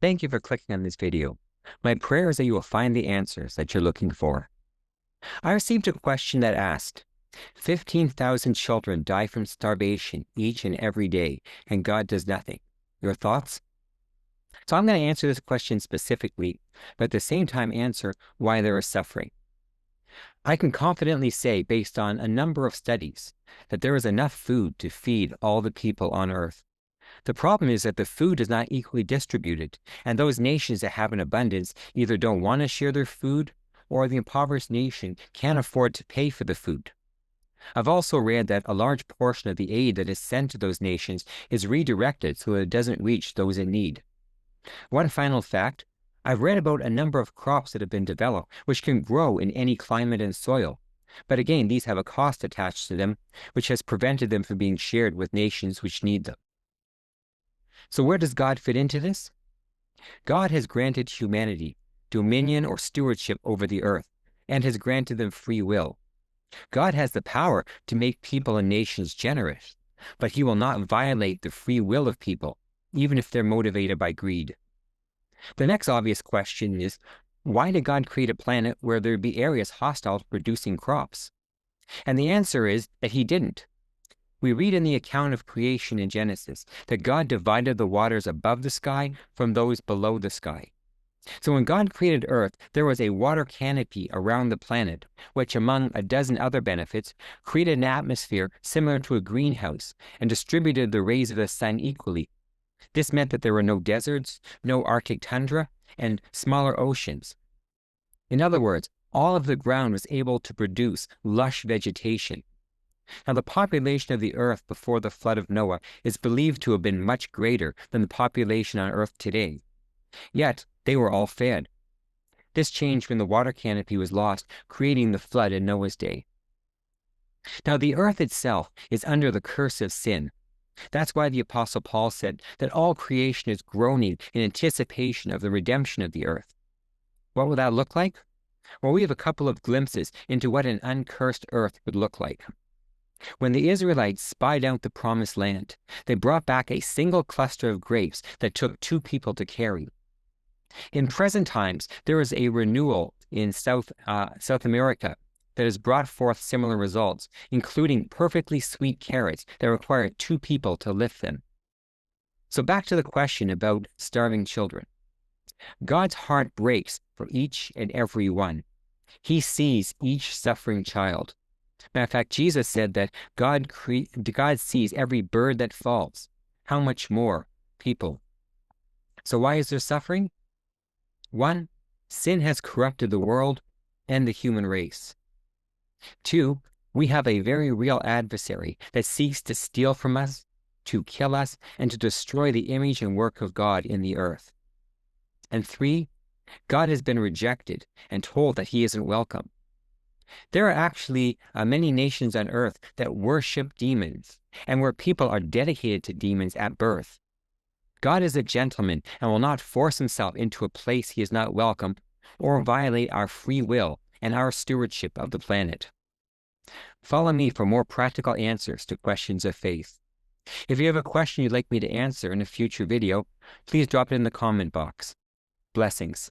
Thank you for clicking on this video. My prayer is that you will find the answers that you're looking for. I received a question that asked, 15,000 children die from starvation each and every day, and God does nothing. Your thoughts? So I'm going to answer this question specifically, but at the same time answer why there is suffering. I can confidently say, based on a number of studies, that there is enough food to feed all the people on earth. The problem is that the food is not equally distributed, and those nations that have an abundance either don't want to share their food, or the impoverished nation can't afford to pay for the food. I've also read that a large portion of the aid that is sent to those nations is redirected so that it doesn't reach those in need. One final fact, I've read about a number of crops that have been developed which can grow in any climate and soil. But again, these have a cost attached to them, which has prevented them from being shared with nations which need them. So where does God fit into this? God has granted humanity dominion or stewardship over the earth, and has granted them free will. God has the power to make people and nations generous, but he will not violate the free will of people, even if they're motivated by greed. The next obvious question is, why did God create a planet where there be areas hostile to producing crops? And the answer is that he didn't. We read in the account of creation in Genesis that God divided the waters above the sky from those below the sky. So when God created Earth, there was a water canopy around the planet, which, among a dozen other benefits, created an atmosphere similar to a greenhouse and distributed the rays of the sun equally. This meant that there were no deserts, no Arctic tundra, and smaller oceans. In other words, all of the ground was able to produce lush vegetation. Now, the population of the earth before the flood of Noah is believed to have been much greater than the population on earth today. Yet, they were all fed. This changed when the water canopy was lost, creating the flood in Noah's day. Now, the earth itself is under the curse of sin. That's why the Apostle Paul said that all creation is groaning in anticipation of the redemption of the earth. What will that look like? Well, we have a couple of glimpses into what an uncursed earth would look like. When the Israelites spied out the promised land, they brought back a single cluster of grapes that took 2 people to carry. In present times, there is a renewal in South America that has brought forth similar results, including perfectly sweet carrots that require 2 people to lift them. So back to the question about starving children. God's heart breaks for each and every one. He sees each suffering child. Matter of fact, Jesus said that God sees every bird that falls. How much more people? So why is there suffering? 1, sin has corrupted the world and the human race. 2, we have a very real adversary that seeks to steal from us, to kill us, and to destroy the image and work of God in the earth. And 3, God has been rejected and told that he isn't welcome. There are actually many nations on earth that worship demons, and where people are dedicated to demons at birth. God is a gentleman and will not force himself into a place he is not welcome, or violate our free will and our stewardship of the planet. Follow me for more practical answers to questions of faith. If you have a question you'd like me to answer in a future video, please drop it in the comment box. Blessings.